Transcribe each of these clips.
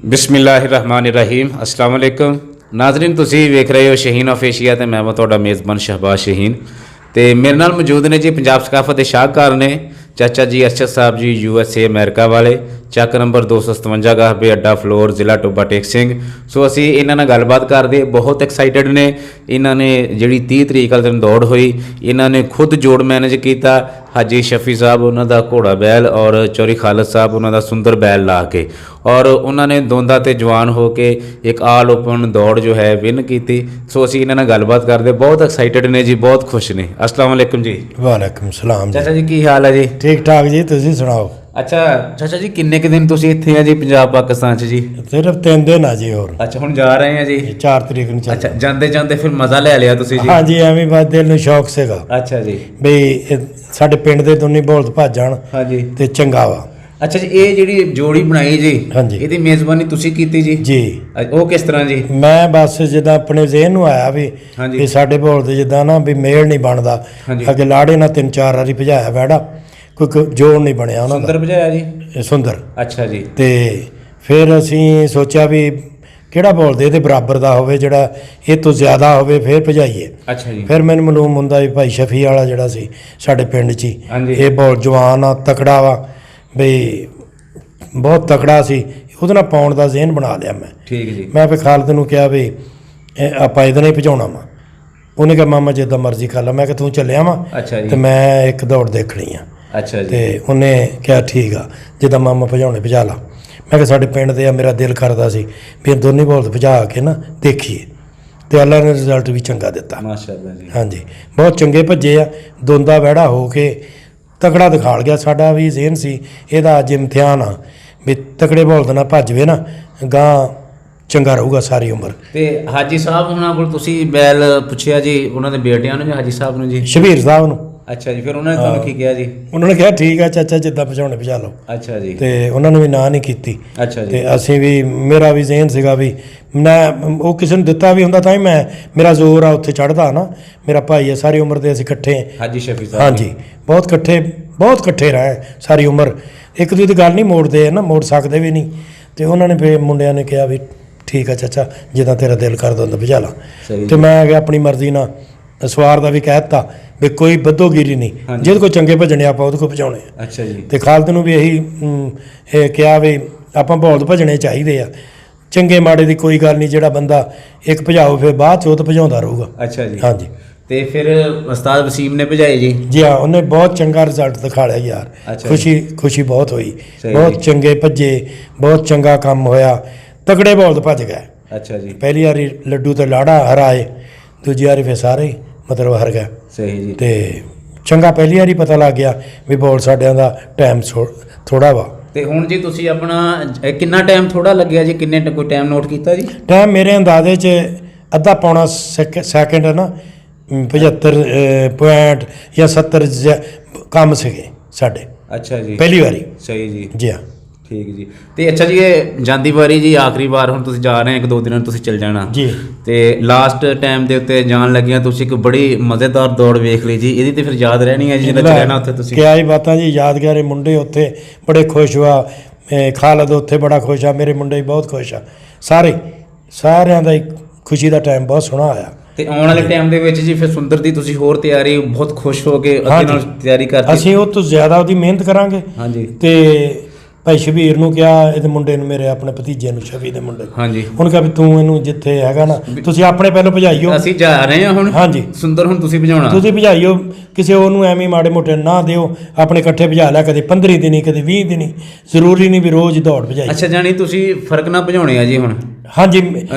बिस्मिल्लाहिर्रहमानिर्रहीम अस्सलाम वालेकुम नाजरीन ਤੁਸੀਂ ਵੇਖ ਰਹੇ ਹੋ ਸ਼ਹੀਨ ਆਫ ਏਸ਼ੀਆ ਤੇ ਮੈਂ ਤੁਹਾਡਾ ਮੇਜ਼ਬਾਨ ਸ਼ਹਬਾਜ਼ ਸ਼ਹੀਨ ਤੇ ਮੇਰੇ ਨਾਲ ਮੌਜੂਦ ਨੇ ਜੀ ਪੰਜਾਬ ਸਕਾਫਤ ਦੇ ਸ਼ਾਹਕਾਰ ਨੇ ਚਾਚਾ ਜੀ ਅਰਸ਼ਦ ਸਾਹਿਬ ਜੀ USA ਅਮਰੀਕਾ ਵਾਲੇ ਚੱਕ ਨੰਬਰ 257 ਗਾਹਬੇ ਅੱਡਾ ਫਲੋਰ ਜ਼ਿਲ੍ਹਾ ਟੋਬਾ ਟੇਕ ਸਿੰਘ ਸੋ ਅਸੀਂ ਇਹਨਾਂ ਨਾਲ ਗੱਲਬਾਤ ਕਰਦੇ ਬਹੁਤ ਐਕਸਾਈਟਡ ਨੇ ਇਹਨਾਂ ਨੇ ਜਿਹੜੀ 30 ਤਰੀਕ ਵਾਲੇ ਦਿਨ ਦੌੜ ਹੋਈ ਇਹਨਾਂ ਨੇ ਖੁਦ ਜੋੜ ਮੈਨੇਜ ਕੀਤਾ हाजी शफी साहब उन्होंने घोड़ा बैल और चौरी खालद साहब उन्होंने सुंदर बैल ला के और उन्होंने दोंदा ते जवान हो के एक आल ओपन दौड़ जो है विन की सो असी इन्होंने गलबात करते बहुत एक्साइटेड ने जी बहुत खुश ने अस्सलाम वालेकुम जी वालेकुम सलाम चाचा जी की हाल है जी ठीक ठाक जी तुसीं सुनाओ अच्छा चाचा जी किन्ने के दिन तुसीं इत्थे हैं जी पंजाब पाकिस्तान च जी सिर्फ 3 दिन आ जी और अच्छा हुण जा रहे हैं जी 4 तरीक ਨੂੰ अच्छा ਜਾਂਦੇ ਜਾਂਦੇ ਫਿਰ ਮਜ਼ਾ ਲੈ ਲਿਆ ਤੁਸੀਂ ਜੀ ਹਾਂ ਜੀ ਐਵੇਂ ਬਾਤ ਦਿਲ ਨੂੰ ਸ਼ੌਕ ਸੀਗਾ ਅੱਛਾ ਜੀ ਬਈ ਸਾਡੇ ਪਿੰਡ ਦੇ ਦੋਨੇ ਬੋਲਦ ਭੱਜਣ ਹਾਂ ਜੀ ਤੇ ਚੰਗਾ ਵਾ ਅੱਛਾ ਜੀ ਇਹ ਜਿਹੜੀ ਜੋੜੀ ਬਣਾਈ ਜੀ ਇਹਦੀ ਮੇਜ਼ਬਾਨੀ ਤੁਸੀਂ ਕੀਤੀ ਜੀ ਜੀ ਉਹ ਕਿਸ ਤਰ੍ਹਾਂ ਜੀ ਮੈਂ ਬਸ ਜਿੱਦਾਂ ਆਪਣੇ ਜ਼ਿਹਨ ਨੂੰ ਆਇਆ ਵੀ ਸਾਡੇ ਬੋਲਦ ਜਿੱਦਾਂ ਨਾ ਵੀ ਮੇਲ ਨਹੀਂ ਬਣਦਾ ਅੱਗੇ ਲਾੜੇ ਨਾਲ 3-4 ਵਾਰੀ ਭਜਾਇਆ ਵੈੜਾ ਕੋਈ ਜੋੜ ਨਹੀਂ ਬਣਿਆ ਉਹਨਾਂ ਦਾ ਸੁੰਦਰ ਭਜਾਇਆ ਜੀ ਸੁੰਦਰ ਅੱਛਾ ਜੀ ਤੇ ਫਿਰ ਅਸੀਂ ਸੋਚਿਆ ਵੀ ਕਿਹੜਾ ਬੋਲਦੇ ਇਹਦੇ ਬਰਾਬਰ ਦਾ ਹੋਵੇ ਜਿਹੜਾ ਇਹ ਤੋਂ ਜ਼ਿਆਦਾ ਹੋਵੇ ਫਿਰ ਭਜਾਈਏ ਅੱਛਾ ਜੀ ਫਿਰ ਮੈਨੂੰ ਮਾਲੂਮ ਹੁੰਦਾ ਵੀ ਭਾਈ ਸ਼ਫੀ ਵਾਲਾ ਜਿਹੜਾ ਸੀ ਸਾਡੇ ਪਿੰਡ 'ਚ ਹੀ ਇਹ ਬਹੁਤ ਜਵਾਨ ਆ ਤਕੜਾ ਵਾ ਬਈ ਬਹੁਤ ਤਕੜਾ ਸੀ ਉਹਦੇ ਨਾਲ ਪਾਉਣ ਦਾ ਜ਼ਿਹਨ ਬਣਾ ਲਿਆ ਮੈਂ ਠੀਕ ਜੀ ਮੈਂ ਫਿਰ ਖਾਲਦ ਨੂੰ ਕਿਹਾ ਵੀ ਆਪਾਂ ਇਹਦੇ ਨਾਲ ਹੀ ਭਜਾਉਣਾ ਵਾ ਉਹਨੇ ਕਿਹਾ ਮਾਮਾ ਜਿੱਦਾਂ ਮਰਜ਼ੀ ਕਰ ਲਾ ਮੈਂ ਕਿਹਾ ਤੂੰ ਚੱਲਿਆ ਵਾ ਤੇ ਮੈਂ ਇੱਕ ਦੌੜ ਦੇਖਣੀ ਆ ਅੱਛਾ ਜੀ ਤੇ ਉਹਨੇ ਕਿਹਾ ਠੀਕ ਆ ਜਿੱਦਾਂ ਮਾਮਾ ਭਜਾਉਣੇ ਭਜਾ ਲਾ ਮੈਂ ਕਿਹਾ ਸਾਡੇ ਪਿੰਡ ਦੇ ਆ ਮੇਰਾ ਦਿਲ ਕਰਦਾ ਸੀ ਵੀ ਦੋਨੇ ਬੋਲਦ ਭਜਾ ਕੇ ਨਾ ਦੇਖੀਏ ਤੇ ਅੱਲਾ ਨੇ ਰਿਜ਼ਲਟ ਵੀ ਚੰਗਾ ਦਿੱਤਾ ਮਾਸ਼ਾਅੱਲਾ ਜੀ ਹਾਂਜੀ ਬਹੁਤ ਚੰਗੇ ਭੱਜੇ ਆ ਦੋਂਦਾ ਵਹਿੜਾ ਹੋ ਕੇ ਤਕੜਾ ਦਿਖਾਲ ਗਿਆ ਸਾਡਾ ਵੀ ਜ਼ਿਹਨ ਸੀ ਇਹਦਾ ਅੱਜ ਇਮਤਿਹਾਨ ਆ ਵੀ ਤਕੜੇ ਬੋਲਦ ਨਾਲ ਭੱਜਵੇ ਨਾ ਗਾਂ ਚੰਗਾ ਰਹੂਗਾ ਸਾਰੀ ਉਮਰ ਤੇ ਹਾਜੀ ਸਾਹਿਬ ਉਹਨਾਂ ਕੋਲ ਤੁਸੀਂ ਬੈਲ ਪੁੱਛਿਆ ਜੀ ਉਹਨਾਂ ਦੇ ਬੇਟਿਆਂ ਨੂੰ ਜਾਂ ਹਾਜੀ ਸਾਹਿਬ ਨੂੰ ਜੀ ਸ਼ਬੀਰ ਸਾਹਿਬ ਨੂੰ ਅੱਛਾ ਜੀ ਫਿਰ ਉਹਨਾਂ ਨੇ ਤੁਹਾਨੂੰ ਕੀ ਕਿਹਾ ਜੀ ਉਹਨਾਂ ਨੇ ਕਿਹਾ ਠੀਕ ਆ ਚਾਚਾ ਜਿੱਦਾਂ ਭਜਾਉਣੇ ਭਜਾ ਲਓ ਅੱਛਾ ਜੀ ਤੇ ਉਹਨਾਂ ਨੇ ਵੀ ਨਾ ਨਹੀਂ ਕੀਤੀ ਅੱਛਾ ਜੀ ਤੇ ਅਸੀਂ ਵੀ ਮੇਰਾ ਵੀ ਜ਼ਿਹਨ ਸੀਗਾ ਵੀ ਮੈਂ ਉਹ ਕਿਸੇ ਨੂੰ ਦਿੱਤਾ ਵੀ ਹੁੰਦਾ ਤਾਂ ਹੀ ਮੈਂ ਮੇਰਾ ਜ਼ੋਰ ਆ ਉੱਥੇ ਚੜ੍ਹਦਾ ਨਾ ਮੇਰਾ ਭਾਈ ਹੈ ਸਾਰੀ ਉਮਰ ਦੇ ਅਸੀਂ ਇਕੱਠੇ ਹਾਜੀ ਸ਼ਫੀ ਸਾਹਿਬ ਹਾਂਜੀ ਬਹੁਤ ਇਕੱਠੇ ਰਹੇ ਸਾਰੀ ਉਮਰ ਇੱਕ ਦੂਜੇ ਦੀ ਗੱਲ ਨਹੀਂ ਮੋੜਦੇ ਨਾ ਮੋੜ ਸਕਦੇ ਵੀ ਨਹੀਂ ਤੇ ਉਹਨਾਂ ਨੇ ਫਿਰ ਮੁੰਡਿਆਂ ਨੇ ਕਿਹਾ ਵੀ ਠੀਕ ਆ ਚਾਚਾ ਜਿੱਦਾਂ ਤੇਰਾ ਦਿਲ ਕਰਦਾ ਹੁੰਦਾ ਭਜਾ ਲਾ ਤੇ ਮੈਂ ਆ ਗਿਆ ਆਪਣੀ ਮਰਜ਼ੀ ਨਾਲ ਸਵਾਰ ਦਾ ਵੀ ਕਹਿ ਦਿੱਤਾ ਵੀ ਕੋਈ ਬੱਦੋਗੀਰੀ ਨਹੀਂ ਜਿਹਦੇ ਕੋਲ ਚੰਗੇ ਭੱਜਣੇ ਆਪਾਂ ਉਹਦੇ ਕੋਲ ਭਜਾਉਣੇ ਅੱਛਾ ਜੀ ਤੇ ਖਾਲਦ ਨੂੰ ਵੀ ਇਹੀ ਕਿਹਾ ਵੀ ਆਪਾਂ ਬੋਲਦ ਭੱਜਣੇ ਚਾਹੀਦੇ ਆ ਚੰਗੇ ਮਾੜੇ ਦੀ ਕੋਈ ਗੱਲ ਨਹੀਂ ਜਿਹੜਾ ਬੰਦਾ ਇੱਕ ਭਜਾਓ ਫਿਰ ਬਾਅਦ ਚ ਉਹ ਤਾਂ ਭਜਾਉਂਦਾ ਰਹੂਗਾ ਅੱਛਾ ਜੀ ਹਾਂਜੀ ਤੇ ਫਿਰ ਉਸਤਾਦ ਵਸੀਮ ਨੇ ਭਜਾਏ ਜੀ ਹਾਂ ਉਹਨੇ ਬਹੁਤ ਚੰਗਾ ਰਿਜ਼ਲਟ ਦਿਖਾ ਲਿਆ ਯਾਰ ਖੁਸ਼ੀ ਬਹੁਤ ਹੋਈ ਬਹੁਤ ਚੰਗੇ ਭੱਜੇ ਬਹੁਤ ਚੰਗਾ ਕੰਮ ਹੋਇਆ ਤਕੜੇ ਬੋਲਦ ਭੱਜ ਗਏ ਅੱਛਾ ਜੀ ਪਹਿਲੀ ਵਾਰੀ ਲੱਡੂ ਤੇ ਲਾੜਾ ਹਰਾਏ ਦੂਜੀ ਵਾਰੀ ਫਿਰ ਸਾਰੇ ਮਤਲਬ ਹਰ ਗਿਆ ਸਹੀ ਜੀ ਤੇ ਚੰਗਾ ਪਹਿਲੀ ਵਾਰੀ ਪਤਾ ਲੱਗ ਗਿਆ ਵੀ ਬੋਲ ਸਾਡਿਆਂ ਦਾ ਟਾਈਮ ਥੋੜਾ ਵਾ ਤੇ ਹੁਣ ਜੀ ਤੁਸੀਂ ਆਪਣਾ ਕਿੰਨਾ ਟਾਈਮ ਥੋੜਾ ਲੱਗਿਆ ਜੀ ਕਿੰਨੇ ਕੋਈ ਟਾਈਮ ਨੋਟ ਕੀਤਾ ਜੀ ਟਾਈਮ ਮੇਰੇ ਅੰਦਾਜ਼ੇ 'ਚ ਅੱਧਾ ਪੌਣਾ ਸੈਕਿੰਡ ਹੈ ਨਾ 75 ਪੁਆਇੰਟ ਜਾਂ 70 ਕੰਮ ਸੀਗੇ ਸਾਡੇ ਅੱਛਾ ਜੀ ਪਹਿਲੀ ਵਾਰੀ ਸਹੀ ਜੀ ਹਾਂ ਠੀਕ ਜੀ ਤੇ ਅੱਛਾ ਜੀ ਇਹ ਜਾਂਦੀ ਵਾਰੀ ਜੀ ਆਖਰੀ ਵਾਰ ਹੁਣ ਤੁਸੀਂ ਜਾ ਰਹੇ ਹੋ 1-2 ਦਿਨਾਂ ਤੁਸੀਂ ਚੱਲ ਜਾਣਾ ਜੀ ਤੇ ਲਾਸਟ ਟਾਈਮ ਦੇ ਉੱਤੇ ਜਾਣ ਲੱਗਿਆ ਤੁਸੀਂ ਇੱਕ ਬੜੀ ਮਜ਼ੇਦਾਰ ਦੌੜ ਵੇਖ ਲਈ ਜੀ ਇਹਦੀ ਤੇ ਫਿਰ ਯਾਦ ਰਹਿਣੀ ਹੈ ਜੀ ਜਿੱਦਾਂ ਚੱਲਣਾ ਉੱਥੇ ਤੁਸੀਂ ਕਿਆ ਹੀ ਬਾਤਾਂ ਜੀ ਯਾਦਗਾਰੇ ਮੁੰਡੇ ਉੱਥੇ ਬੜੇ ਖੁਸ਼ ਹੋਆ ਖਾਲਦ ਉੱਥੇ ਬੜਾ ਖੁਸ਼ ਆ ਮੇਰੇ ਮੁੰਡੇ ਵੀ ਬਹੁਤ ਖੁਸ਼ ਆ ਸਾਰਿਆਂ ਦਾ ਖੁਸ਼ੀ ਦਾ ਟਾਈਮ ਬਹੁਤ ਸੋਹਣਾ ਆਇਆ ਤੇ ਆਉਣ ਵਾਲੇ ਟਾਈਮ ਦੇ ਵਿੱਚ ਜੀ ਫਿਰ ਸੁੰਦਰ ਦੀ ਤੁਸੀਂ ਹੋਰ ਤਿਆਰੀ ਬਹੁਤ ਖੁਸ਼ ਹੋ ਕੇ ਅੱਗੇ ਨਾਲ ਤਿਆਰੀ ਕਰਦੇ ਅਸੀਂ ਉਹ ਤੋਂ ਜ਼ਿਆਦਾ ਉਹਦੀ ਮਿਹਨਤ ਕਰਾਂਗੇ ਹਾਂਜੀ ਤੇ ਭਾਈ ਸ਼ਬੀਰ ਨੂੰ ਕਿਹਾ ਇਹਦੇ ਮੁੰਡੇ ਨੂੰ ਮੇਰੇ ਆਪਣੇ ਭਤੀਜੇ ਨੂੰ ਸ਼ਫੀ ਦੇ ਮੁੰਡੇ ਹਾਂਜੀ ਉਹਨੂੰ ਕਿਹਾ ਵੀ ਤੂੰ ਇਹਨੂੰ ਜਿੱਥੇ ਹੈਗਾ ਨਾ ਤੁਸੀਂ ਆਪਣੇ ਪਹਿਲੋਂ ਭਜਾਈਓ ਅਸੀਂ ਜਾ ਰਹੇ ਹਾਂ ਹੁਣ ਹਾਂਜੀ ਸੁੰਦਰ ਹੁਣ ਤੁਸੀਂ ਭਜਾਉਣਾ ਤੁਸੀਂ ਭਜਾਈਓ ਕਿਸੇ ਉਹਨੂੰ ਐਵੇਂ ਮਾੜੇ ਮੋਟੇ ਨਾ ਦਿਓ ਆਪਣੇ ਇਕੱਠੇ ਭਜਾ ਲਿਆ ਕਦੇ 15 ਦਿਨੀ ਕਦੇ 20 ਦਿਨੀ ਜ਼ਰੂਰੀ ਨਹੀਂ ਵੀ ਰੋਜ਼ ਦੌੜ ਭਜਾਈ ਅੱਛਾ ਜਾਨੀ ਤੁਸੀਂ ਫਰਕ ਨਾ ਭਜਾਉਣੇ ਆ ਜੀ ਹੁਣ ਹਾਂਜੀ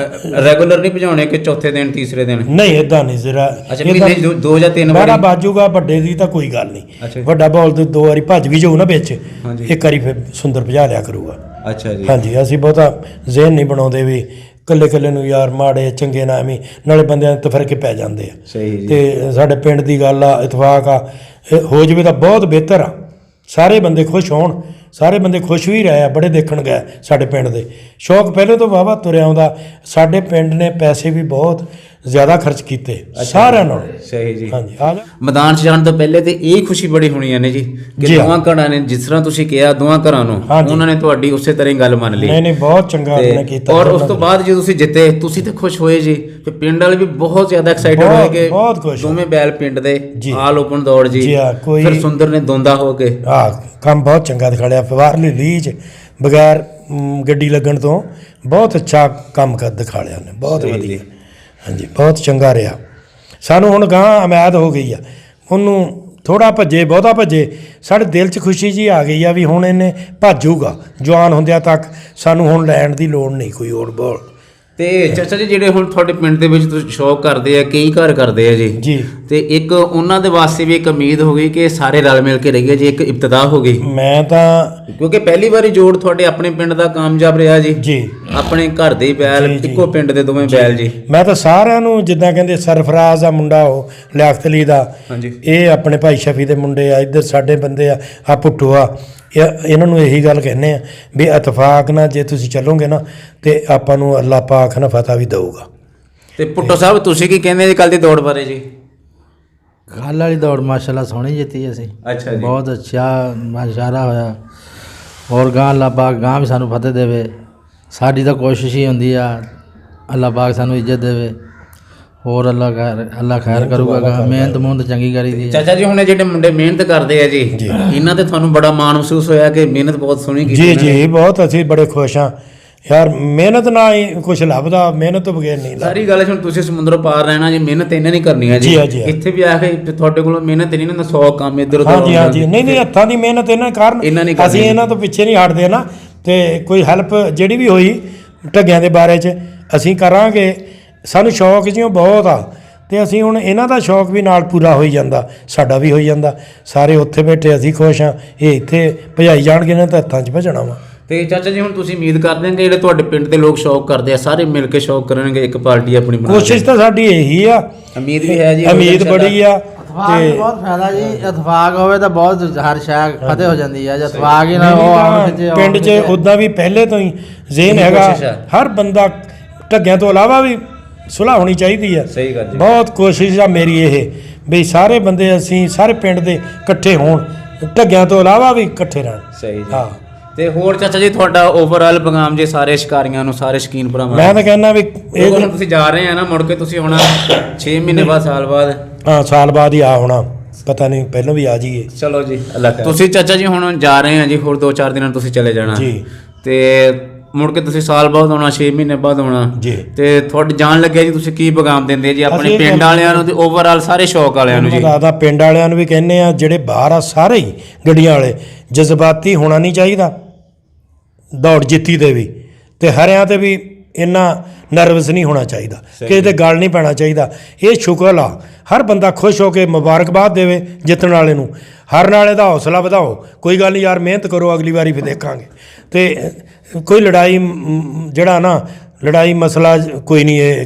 ਰੈਗੂਲਰ ਨਹੀਂ ਭਜਾਉਣੇ ਕਿ ਚੌਥੇ ਦਿਨ ਤੀਸਰੇ ਦਿਨ ਨਹੀਂ ਇਦਾਂ ਨਹੀਂ ਜ਼ਰਾ ਅੱਛਾ ਮਹੀਨੇ 2 ਜਾਂ 3 ਵਾਰ ਬਾਜੂਗਾ ਵੱਡੇ ਦੀ ਤਾਂ ਕੋਈ ਗੱਲ ਨਹੀਂ ਵੱਡਾ ਬੋਲ 2 ਵਾਰੀ ਭੱਜ ਵੀ ਜਾਊ ਨਾ ਵਿੱਚ ਇੱਕ ਵਾਰੀ ਫਿਰ ਸੁੰਦਰ ਭਜਾ ਲਿਆ ਕਰੂਗਾ ਅੱਛਾ ਜੀ ਹਾਂਜੀ ਅਸੀਂ ਬਹੁਤਾ ਜ਼ਿਹਨ ਨਹੀਂ ਬਣਾਉਂਦੇ ਵੀ ਕੱਲੇ ਨੂੰ ਯਾਰ ਮਾੜੇ ਚੰਗੇ ਨਾ ਐਵੇਂ ਨਾਲੇ ਬੰਦਿਆਂ ਦੇ ਤਫਰਕੇ ਪੈ ਜਾਂਦੇ ਆ ਸਹੀ ਤੇ ਸਾਡੇ ਪਿੰਡ ਦੀ ਗੱਲ ਆ ਇਤਫਾਕ ਆ ਹੋ ਜਾਵੇ ਤਾਂ ਬਹੁਤ ਬਿਹਤਰ ਆ ਸਾਰੇ ਬੰਦੇ ਖੁਸ਼ ਹੋਣ ਸਾਰੇ ਬੰਦੇ ਖੁਸ਼ ਵੀ ਰਹੇ ਆ ਬੜੇ ਦੇਖਣ ਗਏ ਸਾਡੇ ਪਿੰਡ ਦੇ ਸ਼ੌਕ ਪਹਿਲੇ ਤੋਂ ਵਾਹਵਾ ਤੁਰਿਆ ਆਉਂਦਾ ਸਾਡੇ ਪਿੰਡ ਨੇ ਪੈਸੇ ਵੀ ਬਹੁਤ ਜ਼ਿਆਦਾ ਖਰਚ ਕੀਤੇ ਸਾਰਿਆਂ ਨਾਲ। ਸਹੀ ਜੀ। ਹਾਂਜੀ ਆ ਜਾ। ਮੈਦਾਨ 'ਚ ਜਾਣ ਤੋਂ ਪਹਿਲੇ ਤੇ ਇਹ ਖੁਸ਼ੀ ਬੜੀ ਹੋਣੀ ਹੈ ਨੇ ਜੀ ਕਿ ਜੀ ਹਾਂ। ਦੋਵਾਂ ਘਰਾਂ ਨੇ ਜਿਸ ਤਰ੍ਹਾਂ ਤੁਸੀਂ ਕਿਹਾ ਦੋਵਾਂ ਘਰਾਂ ਨੂੰ ਹਾਂਜੀ। ਉਹਨਾਂ ਨੇ ਤੁਹਾਡੀ ਉਸੇ ਤਰ੍ਹਾਂ ਹੀ ਗੱਲ ਮੰਨ ਲਈ। ਨਹੀਂ ਬਹੁਤ ਚੰਗਾ ਉਹਨੇ ਕੀਤਾ। ਔਰ ਉਸ ਤੋਂ ਬਾਅਦ ਜਦੋਂ ਤੁਸੀਂ ਜਿੱਤੇ ਤੁਸੀਂ ਤੇ ਖੁਸ਼ ਹੋਏ ਜੀ ਤੇ ਪਿੰਡ ਵਾਲੇ ਵੀ ਬਹੁਤ ਜ਼ਿਆਦਾ ਐਕਸਾਈਟਡ ਹੋਏ ਕਿ ਬਹੁਤ ਖੁਸ਼ ਦੋਵੇਂ ਬੈਲ ਪਿੰਡ ਦੇ ਜੀ। ਆਲ ਓਪਨ ਦੌੜ ਜੀ। ਜੀ ਹਾਂ, ਕੋਈ ਫਿਰ ਸੁੰਦਰ ਨੇ ਦੋਂਦਾ ਹੋ ਕੇ ਕੰਮ ਬਹੁਤ ਚੰਗਾ ਦਿਖਾੜਿਆ। ਬਾਹਰਲੀ ਲੀਜ ਬਗੈਰ ਗੱਡੀ ਲੱਗਣ ਤੋਂ ਬਹੁਤ ਅੱਛਾ ਕੰਮ ਕਰ ਦਿਖਾੜਿਆ ਨੇ, ਬਹੁਤ ਵਧੀਆ। ਹਾਂਜੀ ਬਹੁਤ ਚੰਗਾ ਰਿਹਾ। ਸਾਨੂੰ ਹੁਣ ਗਾਂ ਉਮੀਦ ਹੋ ਗਈ ਆ ਉਹਨੂੰ ਥੋੜਾ ਭੱਜੇ ਬਹੁਤਾ ਭੱਜੇ ਸਾਡੇ ਦਿਲ 'ਚ ਖੁਸ਼ੀ ਜੀ ਆ ਗਈ ਆ ਵੀ ਹੁਣ ਇਹਨੇ ਭੱਜੂਗਾ ਜਵਾਨ ਹੁੰਦਿਆਂ ਤੱਕ, ਸਾਨੂੰ ਹੁਣ ਲੈਣ ਦੀ ਲੋੜ ਨਹੀਂ ਕੋਈ ਹੋਰ ਬੋਲ। ਤੇ ਚਾਚਾ ਜੀ ਜਿਹੜੇ ਹੁਣ ਤੁਹਾਡੇ ਪਿੰਡ ਦੇ ਵਿੱਚ ਤੁਸੀਂ ਸ਼ੌਕ ਕਰਦੇ ਆ ਕਈ ਘਰ ਕਰਦੇ ਆ ਜੀ ਜੀ ਤੇ ਇੱਕ ਉਹਨਾਂ ਦੇ ਵਾਸਤੇ ਵੀ ਇੱਕ ਉਮੀਦ ਹੋ ਗਈ ਕਿ ਸਾਰੇ ਰਲ ਮਿਲ ਕੇ ਰਹੀਏ ਜੀ, ਇੱਕ ਇਬਤਦਾ ਹੋ ਗਈ। ਮੈਂ ਤਾਂ ਕਿਉਂਕਿ ਪਹਿਲੀ ਵਾਰੀ ਜੋੜ ਤੁਹਾਡੇ ਆਪਣੇ ਪਿੰਡ ਦਾ ਕਾਮਯਾਬ ਰਿਹਾ ਜੀ। ਜੀ ਆਪਣੇ ਘਰ ਦੇ ਹੀ ਬੈਲ ਇੱਕੋ ਪਿੰਡ ਦੇ ਦੋਵੇਂ ਬੈਲ ਜੀ। ਮੈਂ ਤਾਂ ਸਾਰਿਆਂ ਨੂੰ ਜਿੱਦਾਂ ਕਹਿੰਦੇ ਸਰਫਰਾਜ਼ ਆ ਮੁੰਡਾ ਉਹ ਲਿਆਕਤ ਅਲੀ ਦਾ, ਹਾਂਜੀ ਇਹ ਆਪਣੇ ਭਾਈ ਸ਼ਫੀ ਦੇ ਮੁੰਡੇ ਆ, ਇੱਧਰ ਸਾਡੇ ਬੰਦੇ ਆ ਭੁੱਟੋ ਆ, ਇਹਨਾਂ ਨੂੰ ਇਹੀ ਗੱਲ ਕਹਿੰਦੇ ਆ ਵੀ ਇਤਫਾਕ ਨਾਲ ਜੇ ਤੁਸੀਂ ਚੱਲੋਗੇ ਨਾ ਤੇ ਆਪਾਂ ਨੂੰ ਅੱਲਾਹ ਪਾਕ ਨਾ ਫਤਹ ਵੀ ਦਊਗਾ। ਤੇ ਭੁੱਟੋ ਸਾਹਿਬ ਤੁਸੀਂ ਕੀ ਕਹਿੰਦੇ ਜੀ ਕੱਲ ਦੀ ਦੌੜ ਬਾਰੇ ਜੀ? ਕੱਲ੍ਹ ਵਾਲੀ ਦੌੜ ਮਾਸ਼ਾਅੱਲਾ ਸੋਹਣੀ ਜਿੱਤੀ ਅਸੀਂ। ਅੱਛਾ ਜੀ। ਬਹੁਤ ਅੱਛਾ ਮੁਜ਼ਾਹਰਾ ਹੋਇਆ। ਔਰ ਗਾਂ ਅੱਲਾਹ ਪਾਕ ਗਾਂ ਵੀ ਸਾਨੂੰ ਫਤਿਹ ਦੇਵੇ। ਸਾਡੀ ਤਾਂ ਕੋਸ਼ਿਸ਼ ਹੀ ਹੁੰਦੀ ਆ ਅੱਲਾਹ ਪਾਕ ਸਾਨੂੰ ਇੱਜ਼ਤ ਦੇਵੇ। ਹੋਰ ਅੱਲਾਹ ਖੈਰ ਕਰੂਗਾ। ਮਿਹਨਤ ਚੰਗੀ ਕਰੀ ਦੀ। ਚਾਚਾ ਜੀ ਹੁਣ ਜਿਹੜੇ ਮੁੰਡੇ ਮਿਹਨਤ ਕਰਦੇ ਆ ਜੀ ਇਹਨਾਂ ਤੇ ਤੁਹਾਨੂੰ ਬੜਾ ਮਾਣ ਮਹਿਸੂਸ ਹੋਇਆ ਕਿ ਮਿਹਨਤ ਬਹੁਤ ਸੋਹਣੀ ਕੀਤੀ? ਜੀ ਬਹੁਤ ਅਸੀਂ ਬੜੇ ਖੁਸ਼ ਹਾਂ ਯਾਰ। ਮਿਹਨਤ ਨਾਲ ਹੀ ਕੁਛ ਲੱਭਦਾ, ਮਿਹਨਤ ਤੋਂ ਬਗੈਰ ਨਹੀਂ ਲੱਭਦਾ। ਸਾਰੀ ਗੱਲ ਹੁਣ ਤੁਸੀਂ ਸਮੁੰਦਰ ਪਾਰ ਰਹਿਣਾ ਜੀ, ਮਿਹਨਤ ਇਹਨਾਂ ਨਹੀਂ ਕਰਨੀ ਹੈ ਜੀ। ਇੱਥੇ ਵੀ ਆ ਕੇ ਤੁਹਾਡੇ ਕੋਲੋਂ ਮਿਹਨਤ ਨਹੀਂ ਨਾ 100 ਕੰਮ ਇੱਧਰ ਉੱਧਰ। ਹਾਂਜੀ ਨਹੀਂ ਹੱਥਾਂ ਦੀ ਮਿਹਨਤ ਇਹਨਾਂ ਕਾਰਨ ਅਸੀਂ ਇਹਨਾਂ ਤੋਂ ਪਿੱਛੇ ਨਹੀਂ ਹਟਦੇ ਨਾ। ਤੇ ਕੋਈ ਹੈਲਪ ਜਿਹੜੀ ਵੀ ਹੋਈ ਢੱਗਿਆਂ ਦੇ ਬਾਰੇ 'ਚ ਅਸੀਂ ਕਰਾਂਗੇ। ਸਾਨੂੰ ਸ਼ੌਕ ਜਿਉਂ ਬਹੁਤ ਆ ਤੇ ਅਸੀਂ ਹੁਣ ਇਹਨਾਂ ਦਾ ਸ਼ੌਕ ਵੀ ਨਾਲ ਪੂਰਾ ਹੋਈ ਜਾਂਦਾ, ਸਾਡਾ ਵੀ ਹੋਈ ਜਾਂਦਾ। ਸਾਰੇ ਉੱਥੇ ਬੈਠੇ ਅਸੀਂ ਖੁਸ਼ ਹਾਂ, ਇਹ ਇੱਥੇ ਭਜਾਈ ਜਾਣਗੇ ਇਹਨਾਂ ਤਾਂ ਹੱਥਾਂ 'ਚ ਭਜਣਾ ਵਾ। ਤੇ ਚਾਚਾ ਜੀ ਹੁਣ ਤੁਸੀਂ ਉਮੀਦ ਕਰਦੇ ਹੋ ਕਿ ਜਿਹੜੇ ਤੁਹਾਡੇ ਪਿੰਡ ਦੇ ਲੋਕ ਸ਼ੌਕ ਕਰਦੇ ਆ ਸਾਰੇ ਮਿਲ ਕੇ ਸ਼ੌਕ ਕਰਨਗੇ, ਇੱਕ ਪਾਰਟੀ ਆਪਣੀ ਬਣਾ? ਕੋਸ਼ਿਸ਼ ਤਾਂ ਸਾਡੀ ਇਹੀ ਆ, ਉਮੀਦ ਵੀ ਹੈ ਜੀ, ਉਮੀਦ ਬੜੀ ਆ। ਤੇ ਬਹੁਤ ਫਾਇਦਾ ਜੀ, ਇਤਫਾਕ ਹੋਵੇ ਤਾਂ ਬਹੁਤ ਹਰ ਸ਼ੈ ਫਤਿਹ ਹੋ ਜਾਂਦੀ ਹੈ। ਜੇ ਇਤਫਾਕ ਹੀ ਨਾ ਹੋ ਪਿੰਡ 'ਚ ਉੱਦਾਂ ਵੀ ਪਹਿਲੇ ਤੋਂ ਹੀ ਜ਼ੇਨ ਹੈਗਾ ਹਰ ਬੰਦਾ ਢੱਗਿਆਂ ਤੋਂ ਇਲਾਵਾ ਵੀ ਸੁਲ੍ਹਾ ਹੋਣੀ ਚਾਹੀਦੀ ਆ। ਸਹੀ ਗੱਲ ਜੀ। ਬਹੁਤ ਕੋਸ਼ਿਸ਼ ਆ ਮੇਰੀ ਇਹ ਵੀ ਸਾਰੇ ਬੰਦੇ ਅਸੀਂ ਸਾਰੇ ਪਿੰਡ ਦੇ ਇਕੱਠੇ ਹੋਣ, ਢੱਗਿਆਂ ਤੋਂ ਇਲਾਵਾ ਵੀ ਇਕੱਠੇ ਰਹਿਣ। ਸਹੀ ਜੀ। ਹਾਂ ਤੇ ਹੋਰ ਚਾਚਾ ਜੀ ਤੁਹਾਡਾ ਓਵਰਆਲ ਪੈਗਾਮ ਜੇ ਸਾਰੇ ਸ਼ਿਕਾਰੀਆਂ ਨੂੰ, ਸਾਰੇ ਸ਼ੌਕੀਨ ਭਰਾਵਾਂ? ਮੈਂ ਤਾਂ ਕਹਿੰਦਾ ਵੀ ਇਹ ਹੁਣ ਤੁਸੀਂ ਜਾ ਰਹੇ ਆ ਨਾ ਮੁੜ ਕੇ ਤੁਸੀਂ ਹੁਣ 6 ਮਹੀਨੇ ਬਾਅਦ ਸਾਲ ਬਾਅਦ? ਹਾਂ ਸਾਲ ਬਾਅਦ ਹੀ ਆ ਹੋਣਾ, ਪਤਾ ਨਹੀਂ ਪਹਿਲਾਂ ਵੀ ਆ ਜਾਈਏ। ਚਲੋ ਜੀ ਅੱਲਾਹ ਖੈਰ। ਤੁਸੀਂ ਚਾਚਾ ਜੀ ਹੁਣ ਜਾ ਰਹੇ ਆ ਜੀ, ਹੋਰ 2-4 ਦਿਨਾਂ ਤੁਸੀਂ ਚਲੇ ਜਾਣਾ ਜੀ ਤੇ ਮੁੜ ਕੇ ਤੁਸੀਂ ਸਾਲ ਬਾਅਦ ਆਉਣਾ, 6 ਮਹੀਨੇ ਬਾਅਦ ਆਉਣਾ ਜੀ। ਤੇ ਤੁਹਾਡੇ ਜਾਣ ਲੱਗਿਆ ਜੀ ਤੁਸੀਂ ਕੀ ਪੈਗਾਮ ਦਿੰਦੇ ਜੀ ਆਪਣੇ ਪਿੰਡ ਵਾਲਿਆਂ ਨੂੰ ਤੇ ਓਵਰਆਲ ਸਾਰੇ ਸ਼ੌਕ ਵਾਲਿਆਂ ਨੂੰ ਜੀ? ਦਾਦਾ ਪਿੰਡ ਵਾਲਿਆਂ ਨੂੰ ਵੀ ਕਹਿੰਦੇ ਆ ਜਿਹੜੇ ਬਾਹਰ ਆ ਸਾਰੇ ਹੀ ਗੱਡੀਆਂ ਵਾਲੇ, ਜਜ਼ਬਾਤੀ ਹੋਣਾ ਨਹੀਂ ਚਾਹੀਦਾ ਦੌੜ ਜਿੱਤੀ ਤੇ ਵੀ, ਤੇ ਹਰਿਆਂ ਤੇ ਵੀ ਇੰਨਾ ਨਰਵਸ ਨਹੀਂ ਹੋਣਾ ਚਾਹੀਦਾ, ਕਿਸੇ ਤੇ ਗੱਲ ਨਹੀਂ ਪੈਣਾ ਚਾਹੀਦਾ। ਇਹ ਸ਼ੁਕਰ ਆ ਹਰ ਬੰਦਾ ਖੁਸ਼ ਹੋ ਕੇ ਮੁਬਾਰਕਬਾਦ ਦੇਵੇ ਜਿੱਤਣ ਵਾਲੇ ਨੂੰ, ਹਾਰਨ ਵਾਲੇ ਦਾ ਹੌਸਲਾ ਵਧਾਓ। ਕੋਈ ਗੱਲ ਨਹੀਂ ਯਾਰ ਮਿਹਨਤ ਕਰੋ, ਅਗਲੀ ਵਾਰੀ ਫਿਰ ਦੇਖਾਂਗੇ। ਤੇ ਕੋਈ ਲੜਾਈ ਜਿਹੜਾ ਨਾ ਲੜਾਈ ਮਸਲਾ ਕੋਈ ਨਹੀਂ, ਇਹ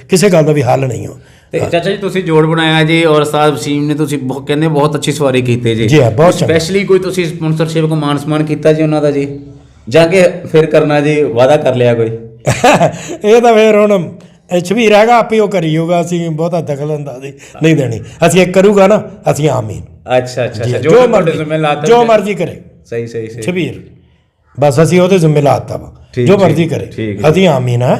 ਕਿਸੇ ਗੱਲ ਦਾ ਵੀ ਹੱਲ ਨਹੀਂ ਹੋ। ਤੇ ਚਾਚਾ ਜੀ ਤੁਸੀਂ ਜੋੜ ਬਣਾਇਆ ਜੀ ਔਰ ਉਸਤਾਦ ਵਸੀਮ ਨੇ ਤੁਸੀਂ ਕਹਿੰਦੇ ਬਹੁਤ ਅੱਛੀ ਸਵਾਰੀ ਕੀਤੀ ਜੀ। ਜੀ ਬਹੁਤ ਸਪੈਸ਼ਲੀ ਕੋਈ ਤੁਸੀਂ ਸਪਾਂਸਰਸ਼ਿਪ ਕੋ ਮਾਨ ਸਨਮਾਨ ਕੀਤਾ ਜੀ ਉਹਨਾਂ ਦਾ ਜੀ, ਜਾਂ ਕਿ ਫਿਰ ਕਰਨਾ ਜੀ, ਵਾਅਦਾ ਕਰ ਲਿਆ ਕੋਈ? ਇਹ ਤਾਂ ਫਿਰ ਹੁਣ ਛਵੀਰ ਹੈਗਾ ਆਪੇ ਉਹ ਕਰੀ ਹੋਊਗਾ, ਅਸੀਂ ਬਹੁਤਾ ਦਖਲ ਅੰਦਾਜ਼ੀ ਨਹੀਂ ਦੇਣੀ। ਅਸੀਂ ਇੱਕ ਕਰੂਗਾ ਨਾ ਅਸੀਂ ਆਮੀਨ। ਅੱਛਾ ਜੋ ਮਰਜ਼ੀ ਕਰੇ। ਸਹੀ ਛਵੀਰ ਬਸ ਅਸੀਂ ਉਹਦੇ ਜ਼ਿੰਮੇ ਲਾਤਾ ਵਾ, ਜੋ ਮਰਜ਼ੀ ਕਰੇ ਅਸੀਂ ਆਮੀਨ ਆ।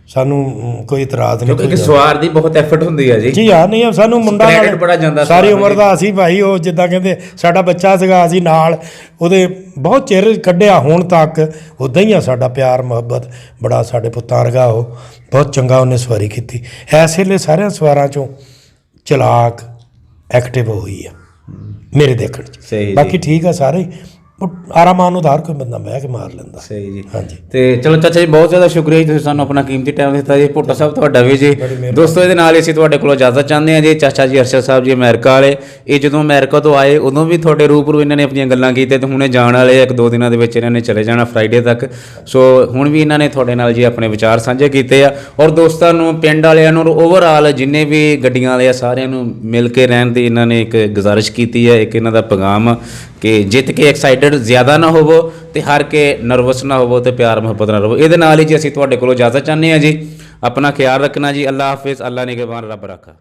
ਸਾਨੂੰ ਕੋਈ ਇਤਰਾਜ਼ ਨਹੀਂ। ਕਿਉਂਕਿ ਸਵਾਰ ਦੀ ਬਹੁਤ ਐਫਰਟ ਹੁੰਦੀ ਹੈ ਜੀ। ਜੀ ਹਾਂ ਨਹੀਂ ਸਾਨੂੰ ਮੁੰਡਾ ਬੜਾ ਜਾਂਦਾ ਸਾਰੀ ਉਮਰ ਦਾ ਅਸੀਂ ਭਾਈ ਉਹ ਜਿੱਦਾਂ ਕਹਿੰਦੇ ਸਾਡਾ ਬੱਚਾ ਸੀਗਾ, ਅਸੀਂ ਨਾਲ ਉਹਦੇ ਬਹੁਤ ਚਿਰ ਕੱਢਿਆ ਹੁਣ ਤੱਕ। ਉੱਦਾਂ ਹੀ ਆ ਸਾਡਾ ਪਿਆਰ ਮੁਹੱਬਤ ਬੜਾ ਸਾਡੇ ਪੁੱਤਾਂ ਵਰਗਾ। ਉਹ ਬਹੁਤ ਚੰਗਾ ਉਹਨੇ ਸਵਾਰੀ ਕੀਤੀ। ਇਸ ਵੇਲੇ ਸਾਰਿਆਂ ਸਵਾਰਾਂ 'ਚੋਂ ਚਲਾਕ ਐਕਟਿਵ ਹੋਈ ਆ ਮੇਰੇ ਦੇਖਣ 'ਚ। ਬਾਕੀ ਠੀਕ ਆ ਸਾਰੇ ਆਰਾਮਾਨ ਨੂੰ ਹਰ ਕੋਈ ਬੰਦਾ ਬਹਿ ਕੇ ਮਾਰ ਲੈਂਦਾ। ਸਹੀ ਜੀ। ਹਾਂਜੀ ਤੇ ਚਲੋ ਚਾਚਾ ਜੀ ਬਹੁਤ ਜ਼ਿਆਦਾ ਸ਼ੁਕਰੀਆ ਜੀ, ਤੁਸੀਂ ਸਾਨੂੰ ਆਪਣਾ ਕੀਮਤੀ ਟਾਈਮ ਦਿੱਤਾ ਜੀ। ਭੁੱਟੋ ਸਾਹਿਬ ਤੁਹਾਡਾ ਵੀ ਜੀ। ਦੋਸਤੋ ਇਹਦੇ ਨਾਲ ਹੀ ਅਸੀਂ ਤੁਹਾਡੇ ਕੋਲੋਂ ਇਜਾਜ਼ਤ ਚਾਹੁੰਦੇ ਹਾਂ ਜੀ। ਚਾਚਾ ਜੀ ਅਰਸ਼ਦ ਸਾਹਿਬ ਜੀ ਅਮਰੀਕਾ ਵਾਲੇ, ਇਹ ਜਦੋਂ ਅਮਰੀਕਾ ਤੋਂ ਆਏ ਉਦੋਂ ਵੀ ਤੁਹਾਡੇ ਰੂਬਰੂ ਇਹਨਾਂ ਨੇ ਆਪਣੀਆਂ ਗੱਲਾਂ ਕੀਤੀਆਂ ਤੇ ਹੁਣੇ ਜਾਣ ਵਾਲੇ 1-2 ਦਿਨਾਂ ਦੇ ਵਿੱਚ ਇਹਨਾਂ ਨੇ ਚਲੇ ਜਾਣਾ ਫਰਾਈਡੇ ਤੱਕ। ਸੋ ਹੁਣ ਵੀ ਇਹਨਾਂ ਨੇ ਤੁਹਾਡੇ ਨਾਲ ਜੀ ਆਪਣੇ ਵਿਚਾਰ ਸਾਂਝੇ ਕੀਤੇ ਆ ਔਰ ਦੋਸਤਾਂ ਨੂੰ, ਪਿੰਡ ਵਾਲਿਆਂ ਨੂੰ, ਓਵਰਆਲ ਜਿੰਨੇ ਵੀ ਗੱਡੀਆਂ ਵਾਲੇ ਆ ਸਾਰਿਆਂ ਨੂੰ ਮਿਲ ਕੇ ਰਹਿਣ ਦੀ ਇਹਨਾਂ ਨੇ ਇੱਕ ਗੁਜ਼ਾਰਿਸ਼ ਕੀਤੀ ਹੈ। ਇੱਕ ਇਹਨਾਂ ਦਾ ਪੈਗਾਮ ਕਿ ਜਿੱਤ ਕੇ ਐਕਸਾਈਟਡ ਜ਼ਿਆਦਾ ਨਾ ਹੋਵੋ ਤੇ ਹਾਰ ਕੇ ਨਰਵਸ ਨਾ ਹੋਵੋ ਤੇ ਪਿਆਰ ਮੁਹੱਬਤ ਨਾਲ ਰਹੋ। ਇਹਦੇ ਨਾਲ ਹੀ ਜੀ ਅਸੀਂ ਤੁਹਾਡੇ ਕੋਲੋਂ ਇਜਾਜ਼ਤ ਚਾਹੁੰਦੇ ਹਾਂ ਜੀ। अपना ख्याल रखना जी। अल्लाह हाफिज़, अल्लाह निगहबान, रब रखा।